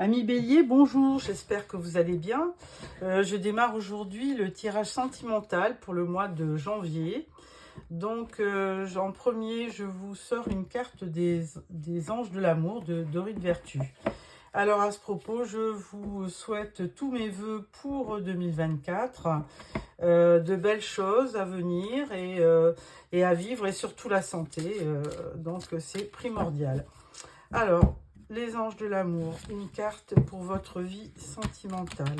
Amis Bélier, bonjour, j'espère que vous allez bien. Je démarre aujourd'hui le tirage sentimental pour le mois de janvier. Donc, en premier, je vous sors une carte des anges de l'amour de Dorine Vertu. Alors, à ce propos, je vous souhaite tous mes vœux pour 2024, de belles choses à venir et à vivre, et surtout la santé. Donc, c'est primordial. Alors, les anges de l'amour, une carte pour votre vie sentimentale.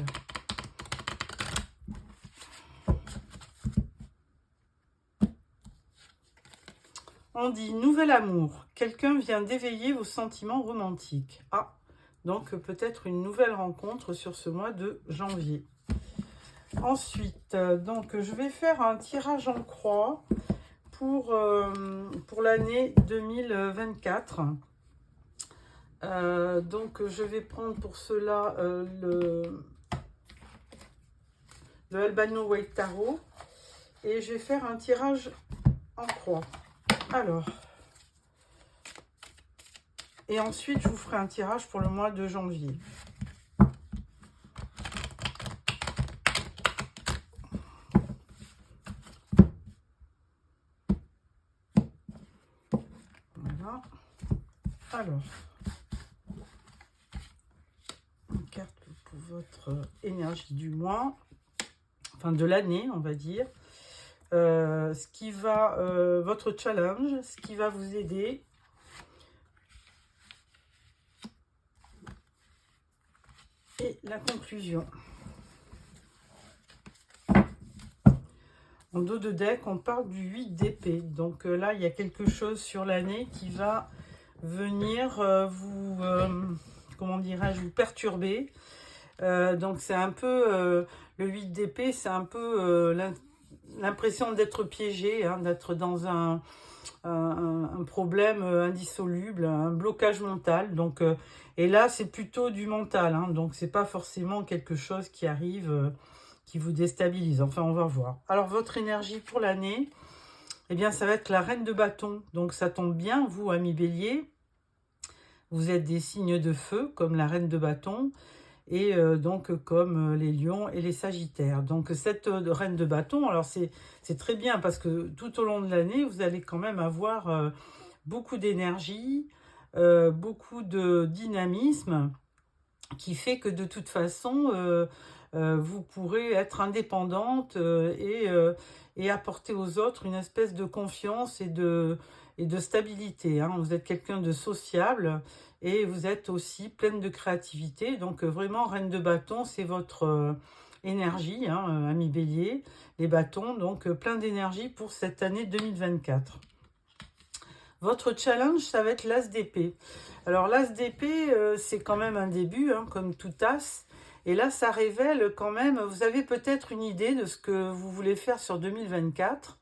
On dit nouvel amour. Quelqu'un vient d'éveiller vos sentiments romantiques. Ah, donc peut-être une nouvelle rencontre sur ce mois de janvier. Ensuite, donc je vais faire un tirage en croix pour l'année 2024. Donc je vais prendre pour cela le Albano White Tarot et je vais faire un tirage en croix. Alors, et ensuite je vous ferai un tirage pour le mois de janvier. Voilà. Alors, une carte pour votre énergie du mois, enfin de l'année, on va dire. Ce qui va, votre challenge, ce qui va vous aider. Et la conclusion. En dos de deck, on parle du 8 d'épée. Donc là, il y a quelque chose sur l'année qui va venir comment dirais-je, vous perturber. Donc c'est un peu, le 8 d'épée, c'est un peu l'impression d'être piégé, hein, d'être dans un problème indissoluble, un blocage mental. Donc, et là, c'est plutôt du mental, hein, donc c'est pas forcément quelque chose qui arrive, qui vous déstabilise. Enfin, on va voir. Alors, votre énergie pour l'année, eh bien, ça va être la reine de bâton. Donc, ça tombe bien, vous, amis Bélier. Vous êtes des signes de feu, comme la reine de bâton. Et donc comme les lions et les sagittaires. Donc cette reine de bâton, alors c'est très bien parce que tout au long de l'année, vous allez quand même avoir beaucoup d'énergie, beaucoup de dynamisme, qui fait que de toute façon, vous pourrez être indépendante et apporter aux autres une espèce de confiance et de stabilité, hein. Vous êtes quelqu'un de sociable et vous êtes aussi pleine de créativité. Donc vraiment, reine de bâton, c'est votre énergie, hein, ami Bélier. Les bâtons, donc plein d'énergie pour cette année 2024. Votre challenge, ça va être l'as d'épée. Alors l'as d'épée, c'est quand même un début, hein, comme tout as. Et là, ça révèle quand même, vous avez peut-être une idée de ce que vous voulez faire sur 2024.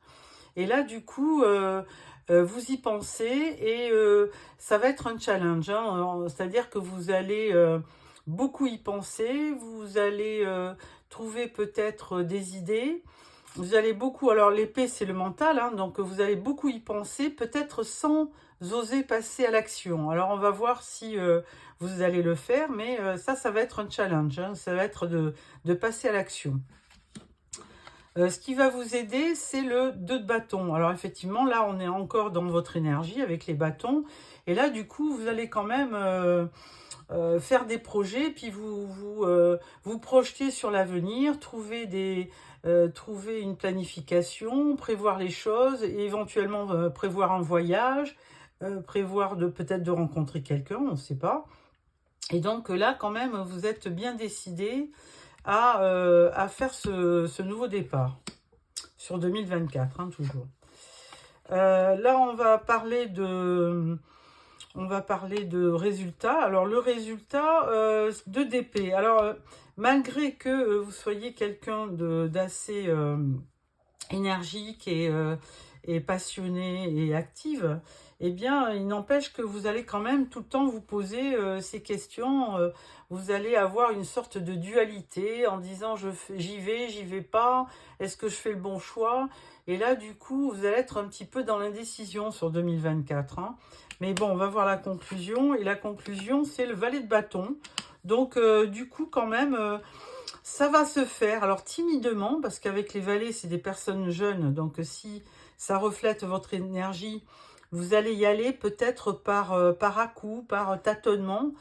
Et là, du coup, vous y pensez et ça va être un challenge, hein, c'est-à-dire que vous allez beaucoup y penser, vous allez trouver peut-être des idées, vous allez beaucoup, alors l'épée c'est le mental, hein, donc vous allez beaucoup y penser, peut-être sans oser passer à l'action. Alors on va voir si vous allez le faire, mais ça va être un challenge, hein, ça va être de passer à l'action. Ce qui va vous aider, c'est le 2 de bâton. Alors effectivement, là, on est encore dans votre énergie avec les bâtons. Et là, du coup, vous allez quand même faire des projets, puis vous projeter sur l'avenir, trouver une planification, prévoir les choses, et éventuellement prévoir un voyage, prévoir peut-être de rencontrer quelqu'un, on ne sait pas. Et donc là, quand même, vous êtes bien décidé à faire ce nouveau départ sur 2024, hein, toujours. Là, on va parler de résultats. Alors, le résultat de d'épée. Alors, malgré que vous soyez quelqu'un d'assez énergique et passionné et active, eh bien, il n'empêche que vous allez quand même tout le temps vous poser ces questions. Vous allez avoir une sorte de dualité en disant j'y vais pas, est-ce que je fais le bon choix? Et là, du coup, vous allez être un petit peu dans l'indécision sur 2024. Hein. Mais bon, on va voir la conclusion. Et la conclusion, c'est le valet de bâton. Donc, du coup, quand même, ça va se faire. Alors, timidement, parce qu'avec les valets, c'est des personnes jeunes. Donc, si ça reflète votre énergie, vous allez y aller peut-être par à-coups, par tâtonnement.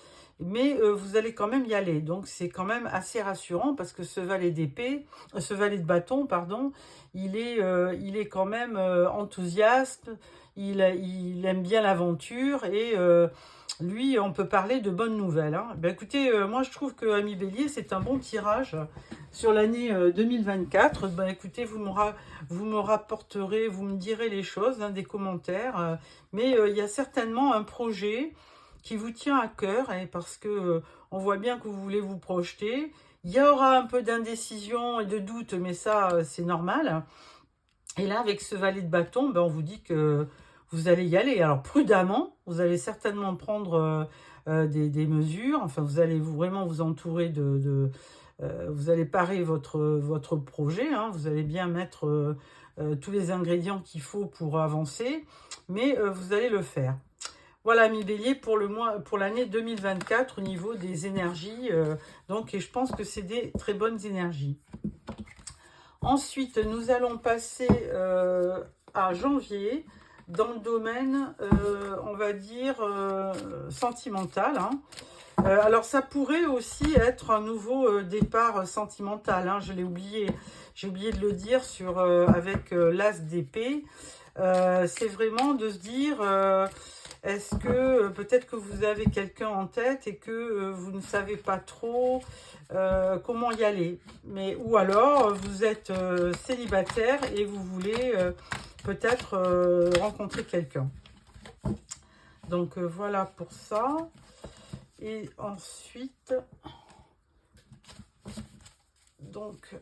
Mais vous allez quand même y aller. Donc, c'est quand même assez rassurant parce que ce valet d'épée, ce valet de bâton, pardon, il est quand même enthousiaste. Il aime bien l'aventure et lui, on peut parler de bonnes nouvelles. Hein. Ben, écoutez, moi, je trouve que Ami Bélier, c'est un bon tirage sur l'année 2024. Ben, écoutez, vous me rapporterez, vous me direz les choses, hein, des commentaires. Mais il y a certainement un projet qui vous tient à cœur, et parce que on voit bien que vous voulez vous projeter. Il y aura un peu d'indécision et de doute, mais ça, c'est normal. Et là, avec ce valet de bâton, ben, on vous dit que vous allez y aller. Alors, prudemment, vous allez certainement prendre des mesures. Enfin, vous allez vraiment vous entourer vous allez parer votre projet. Hein, vous allez bien mettre tous les ingrédients qu'il faut pour avancer. Mais vous allez le faire. Voilà, mi Bélier, pour l'année 2024 au niveau des énergies. Donc, et je pense que c'est des très bonnes énergies. Ensuite, nous allons passer à janvier dans le domaine, on va dire, sentimental. Hein. Alors, ça pourrait aussi être un nouveau départ sentimental. Hein, je l'ai oublié. J'ai oublié de le dire avec l'as d'épée. C'est vraiment de se dire... est-ce que peut-être que vous avez quelqu'un en tête et que vous ne savez pas trop comment y aller, ou alors vous êtes célibataire et vous voulez peut-être rencontrer quelqu'un. Donc voilà pour ça. Et ensuite, donc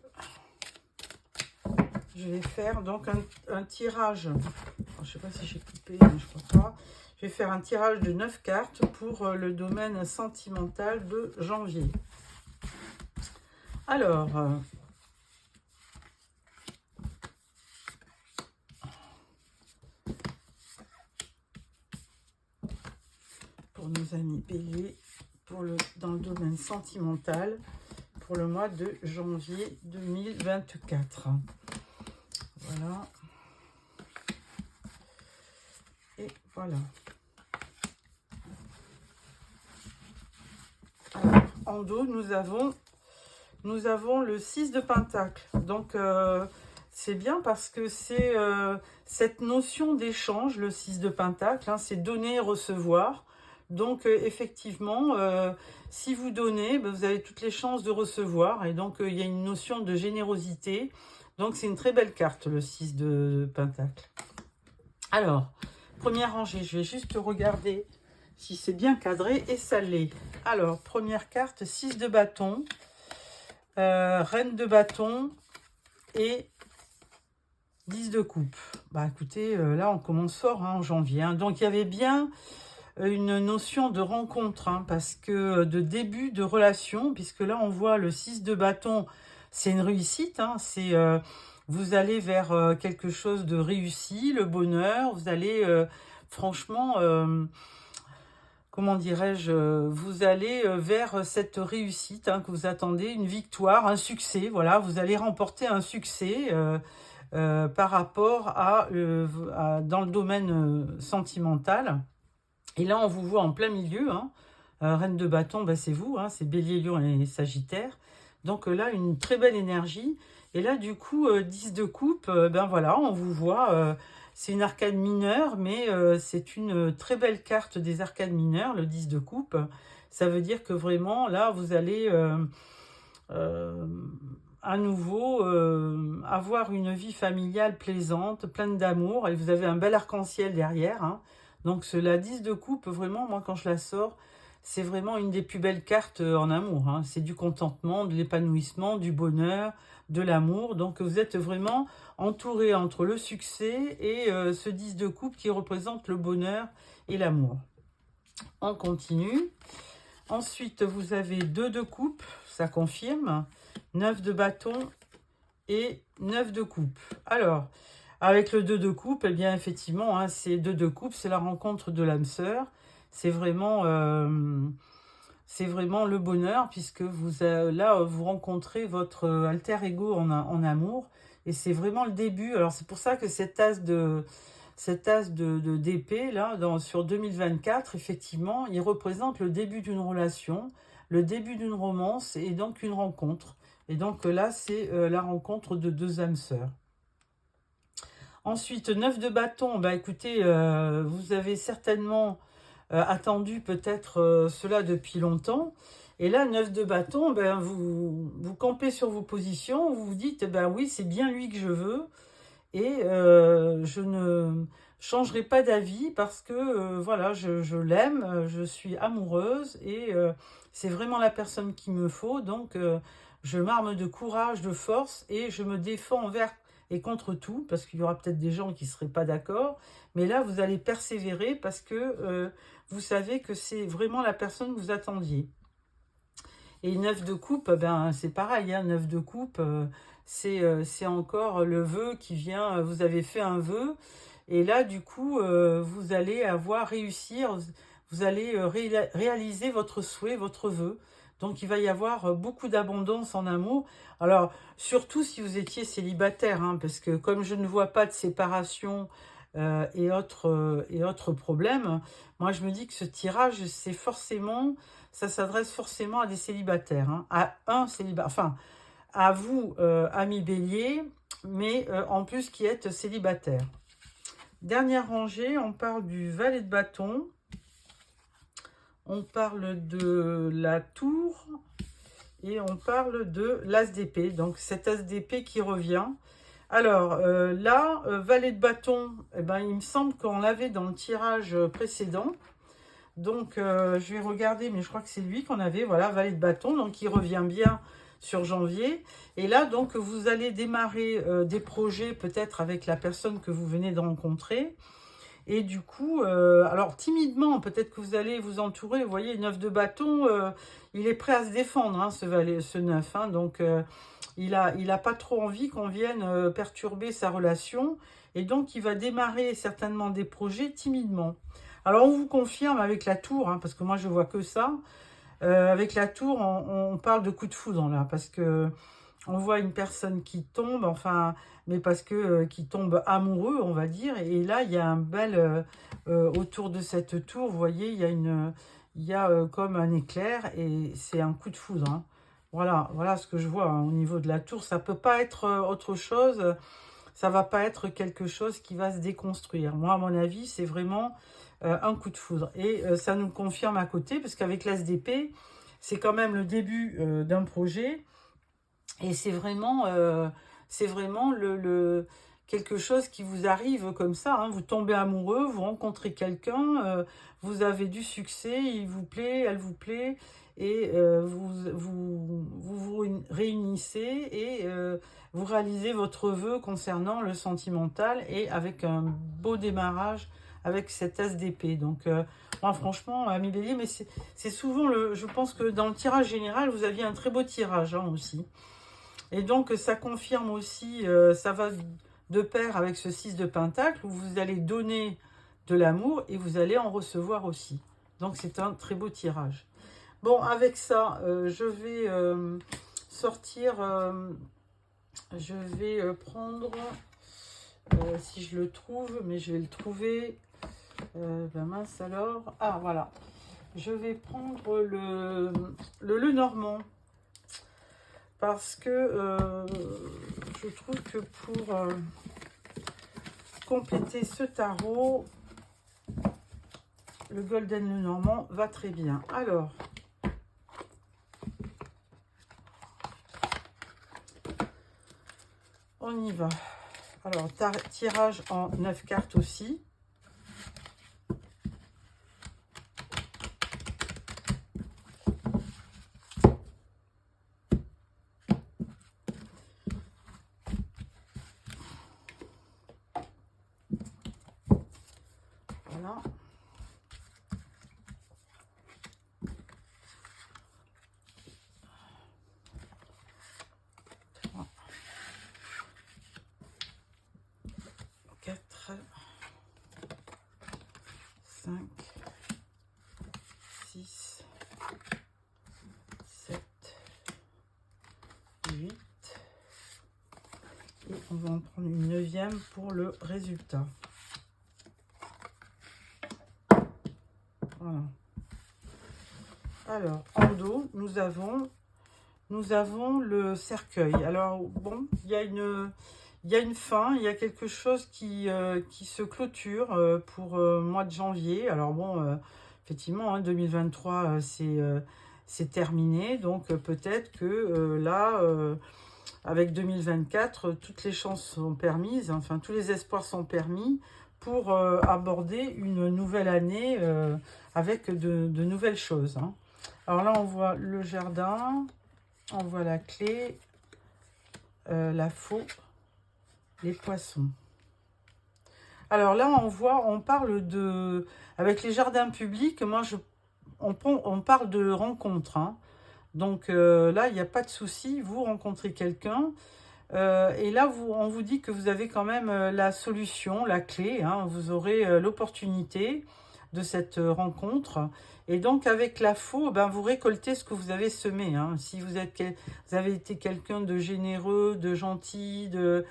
je vais faire donc un tirage. Je ne sais pas si j'ai coupé, mais je crois pas. Je vais faire un tirage de 9 cartes pour le domaine sentimental de janvier. Alors, pour nos amis Bélier, dans le domaine sentimental, pour le mois de janvier 2024. Voilà. Et voilà. Alors, en dos, nous avons le 6 de Pentacle. Donc, c'est bien parce que c'est cette notion d'échange, le 6 de Pentacle, hein, c'est donner et recevoir. Donc, effectivement, si vous donnez, ben, vous avez toutes les chances de recevoir. Et donc, il y a une notion de générosité. Donc, c'est une très belle carte, le 6 de Pentacle. Alors, première rangée, je vais juste regarder si c'est bien cadré, et ça l'est. Alors, première carte, 6 de bâton, reine de bâton et 10 de coupe. Bah écoutez, là on commence fort hein, en janvier. Hein. Donc il y avait bien une notion de rencontre, hein, parce que de début de relation, puisque là on voit le 6 de bâton, c'est une réussite, hein, c'est... vous allez vers quelque chose de réussi, le bonheur, vous allez franchement, comment dirais-je, vous allez vers cette réussite hein, que vous attendez, une victoire, un succès, voilà, vous allez remporter un succès par rapport dans le domaine sentimental. Et là, on vous voit en plein milieu, hein, reine de bâton, ben, c'est vous, hein, c'est Bélier, Lion et Sagittaire. Donc là, une très belle énergie. Et là, du coup, 10 de coupe, ben voilà, on vous voit, c'est une arcane mineure, mais c'est une très belle carte des arcanes mineures, le 10 de coupe. Ça veut dire que vraiment, là, vous allez à nouveau avoir une vie familiale plaisante, pleine d'amour, et vous avez un bel arc-en-ciel derrière. Hein. Donc, la 10 de coupe, vraiment, moi, quand je la sors, c'est vraiment une des plus belles cartes en amour. Hein. C'est du contentement, de l'épanouissement, du bonheur, de l'amour. Donc, vous êtes vraiment entouré entre le succès et ce 10 de coupe qui représente le bonheur et l'amour. On continue. Ensuite, vous avez 2 de coupe, ça confirme. 9 de bâton et 9 de coupe. Alors, avec le 2 de coupe, eh bien, effectivement, hein, c'est 2 de coupe, c'est la rencontre de l'âme sœur. C'est vraiment c'est vraiment le bonheur, puisque là, vous rencontrez votre alter ego en amour, et c'est vraiment le début. Alors c'est pour ça que cet as d'épée, là, sur 2024, effectivement, il représente le début d'une relation, le début d'une romance, et donc une rencontre. Et donc là, c'est la rencontre de deux âmes sœurs. Ensuite, 9 de bâton, bah écoutez, vous avez certainement attendu peut-être cela depuis longtemps. Et là, 9 de bâton, ben, vous campez sur vos positions, vous vous dites, ben oui, c'est bien lui que je veux, et je ne changerai pas d'avis parce que voilà, je l'aime, je suis amoureuse, et c'est vraiment la personne qu'il me faut, donc je m'arme de courage, de force, et je me défends envers et contre tout, parce qu'il y aura peut-être des gens qui ne seraient pas d'accord, mais là, vous allez persévérer parce que vous savez que c'est vraiment la personne que vous attendiez. Et 9 de coupe, ben, c'est pareil, hein, 9 de coupe, c'est encore le vœu qui vient, vous avez fait un vœu, et là, du coup, vous allez réussir, vous allez réaliser votre souhait, votre vœu. Donc, il va y avoir beaucoup d'abondance en amour. Alors, surtout si vous étiez célibataire, hein, parce que comme je ne vois pas de séparation et autres problèmes, moi, je me dis que ce tirage, ça s'adresse forcément à des célibataires, hein, à un célibataire, enfin, à vous, amis bélier, mais en plus qui êtes célibataire. Dernière rangée, on parle du valet de bâton, on parle de la tour, et on parle de l'as d'épée, donc cet as d'épée qui revient. Alors là, valet de bâton, eh ben, il me semble qu'on l'avait dans le tirage précédent. Donc je vais regarder, mais je crois que c'est lui qu'on avait, voilà, valet de bâton, donc il revient bien sur janvier. Et là, donc, vous allez démarrer des projets peut-être avec la personne que vous venez de rencontrer. Et du coup, alors timidement, peut-être que vous allez vous entourer. Vous voyez, 9 de bâton, il est prêt à se défendre, hein, ce 9. Hein, donc, il a pas trop envie qu'on vienne perturber sa relation. Et donc, il va démarrer certainement des projets timidement. Alors, on vous confirme avec la tour, hein, parce que moi, je vois que ça. Avec la tour, on parle de coup de foudre, là, parce que on voit une personne qui tombe, enfin, mais parce que qui tombe amoureux, on va dire. Et là, il y a un bel autour de cette tour, vous voyez, il y a comme un éclair, et c'est un coup de foudre. Hein. Voilà ce que je vois, hein, au niveau de la tour. Ça peut pas être autre chose. Ça va pas être quelque chose qui va se déconstruire. Moi, à mon avis, c'est vraiment un coup de foudre. Et ça nous confirme à côté, parce qu'avec l'as d'épée, c'est quand même le début d'un projet. Et c'est vraiment quelque chose qui vous arrive comme ça. Hein. Vous tombez amoureux, vous rencontrez quelqu'un, vous avez du succès, il vous plaît, elle vous plaît, et vous réunissez, et vous réalisez votre vœu concernant le sentimental, et avec un beau démarrage avec cet as d'épée. Donc, moi, franchement, ami Bélier, mais c'est souvent je pense que dans le tirage général, vous aviez un très beau tirage, hein, aussi. Et donc, ça confirme aussi, ça va de pair avec ce 6 de Pentacle, où vous allez donner de l'amour et vous allez en recevoir aussi. Donc, c'est un très beau tirage. Bon, avec ça, je vais sortir, je vais prendre, si je le trouve, mais je vais le trouver, ben mince alors, ah voilà, je vais prendre le Normand. Parce que je trouve que pour compléter ce tarot, le Golden Lenormand va très bien. Alors, on y va. Alors, tirage en 9 cartes aussi. Voilà. Quatre. On va en prendre une 9e pour le résultat. Voilà. Alors, en dos, nous avons le cercueil. Alors, bon, il y a une fin, il y a quelque chose qui se clôture pour mois de janvier. Alors, bon, effectivement, hein, 2023, c'est terminé. Donc, peut-être que là, avec 2024, toutes les chances sont permises, enfin, tous les espoirs sont permis pour aborder une nouvelle année avec de nouvelles choses. Hein. Alors là, on voit le jardin, on voit la clé, la faux, les poissons. Alors là, on parle de... Avec les jardins publics, on parle de rencontres. Hein. Donc là, il n'y a pas de souci, vous rencontrez quelqu'un. Et là, on vous dit que vous avez quand même la solution, la clé. Hein, vous aurez l'opportunité de cette rencontre. Et donc, avec la faux, ben, vous récoltez ce que vous avez semé. Hein. Si vous avez été quelqu'un de généreux, de gentil, de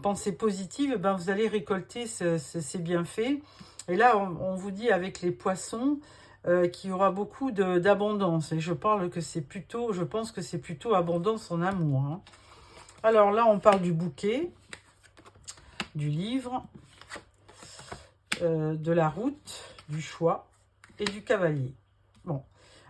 pensée positive, ben, vous allez récolter ces bienfaits. Et là, on vous dit avec les poissons qu'il y aura beaucoup d'abondance. Et je pense que c'est plutôt abondance en amour. Hein. Alors là, on parle du bouquet, du livre, de la route, du choix et du cavalier. Bon,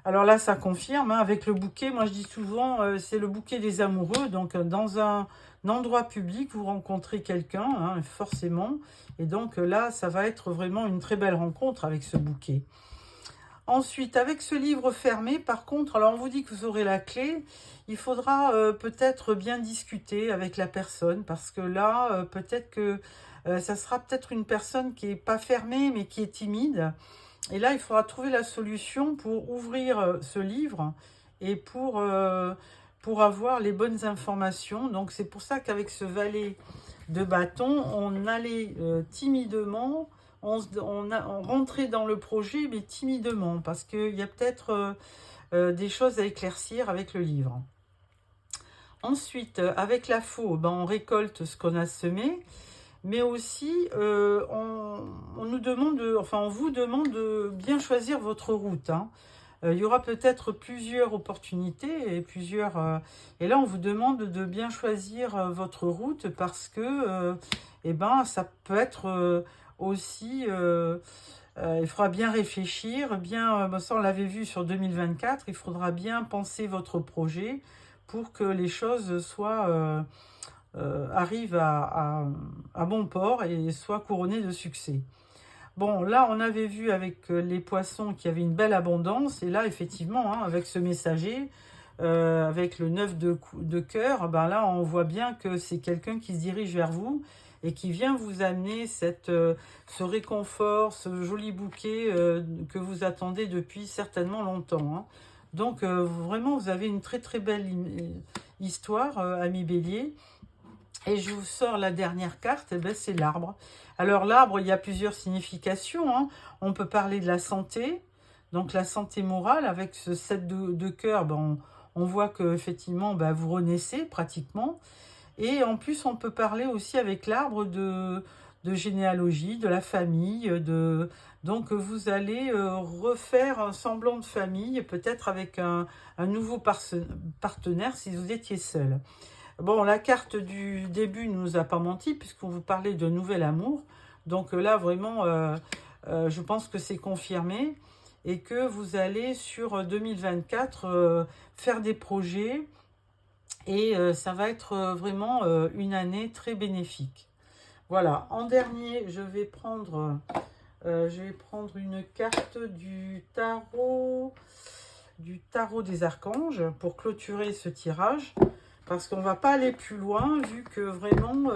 alors là, ça confirme. Hein, avec le bouquet, moi je dis souvent, c'est le bouquet des amoureux. Donc, dans un endroit public, vous rencontrez quelqu'un, hein, forcément. Et donc là, ça va être vraiment une très belle rencontre avec ce bouquet. Ensuite, avec ce livre fermé, par contre, alors on vous dit que vous aurez la clé, il faudra peut-être bien discuter avec la personne, parce que là, peut-être que ça sera peut-être une personne qui n'est pas fermée, mais qui est timide. Et là, il faudra trouver la solution pour ouvrir ce livre et pour avoir les bonnes informations. Donc, c'est pour ça qu'avec ce valet de bâton, on allait timidement... On rentrait dans le projet, mais timidement, parce qu'il y a peut-être des choses à éclaircir avec le livre. Ensuite, avec la faux, ben, on récolte ce qu'on a semé, mais aussi on vous demande de bien choisir votre route. Hein. Il y aura peut-être plusieurs opportunités et là on vous demande de bien choisir votre route parce que ça peut être aussi, il faudra bien réfléchir, ça on l'avait vu sur 2024, il faudra bien penser votre projet pour que les choses arrivent à bon port et soient couronnées de succès. Bon, là, on avait vu avec les poissons qu'il y avait une belle abondance. Et là, effectivement, hein, avec ce messager, avec le 9 de cœur, ben là, on voit bien que c'est quelqu'un qui se dirige vers vous et qui vient vous amener ce réconfort, ce joli bouquet que vous attendez depuis certainement longtemps. Hein. Donc, vraiment, vous avez une très, très belle histoire, ami Bélier. Et je vous sors la dernière carte, c'est l'arbre. Alors l'arbre, il y a plusieurs significations. Hein. On peut parler de la santé, donc la santé morale. Avec ce 7 de cœur, on voit qu'effectivement, vous renaissez pratiquement. Et en plus, on peut parler aussi avec l'arbre de généalogie, de la famille. Donc vous allez refaire un semblant de famille, peut-être avec un nouveau partenaire si vous étiez seul. Bon, la carte du début ne nous a pas menti puisqu'on vous parlait de nouvel amour. Donc là, vraiment, je pense que c'est confirmé et que vous allez sur 2024 faire des projets et ça va être vraiment une année très bénéfique. Voilà, en dernier, je vais prendre une carte du tarot des archanges pour clôturer ce tirage. Parce qu'on ne va pas aller plus loin, vu que vraiment,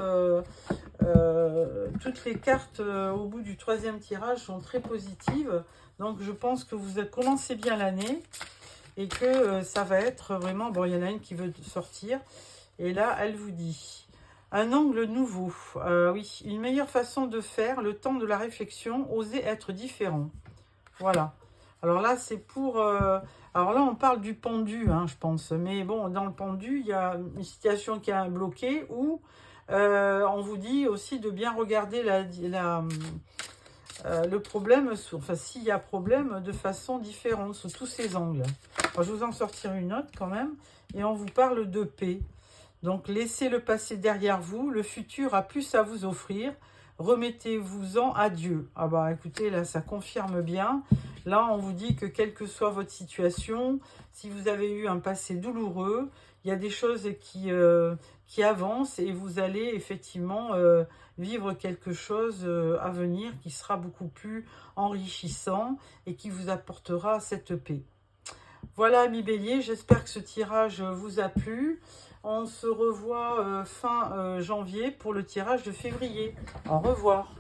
toutes les cartes au bout du 3e tirage sont très positives. Donc, je pense que vous commencez bien l'année et que ça va être vraiment... Bon, il y en a une qui veut sortir. Et là, elle vous dit... Un angle nouveau. Oui, une meilleure façon de faire, le temps de la réflexion, oser être différent. Voilà. Alors là, c'est pour Alors là, on parle du pendu, hein, je pense. Mais bon, dans le pendu, il y a une situation qui est bloquée où on vous dit aussi de bien regarder le problème, enfin s'il y a problème, de façon différente, sous tous ses angles. Alors, je vais vous en sortir une autre quand même. Et on vous parle de paix. Donc, laissez le passé derrière vous. Le futur a plus à vous offrir. Remettez-vous-en à Dieu. Ah bah écoutez, là, ça confirme bien. Là, on vous dit que quelle que soit votre situation, si vous avez eu un passé douloureux, il y a des choses qui avancent et vous allez effectivement vivre quelque chose à venir qui sera beaucoup plus enrichissant et qui vous apportera cette paix. Voilà, amis béliers, j'espère que ce tirage vous a plu. On se revoit fin janvier pour le tirage de février. Au revoir.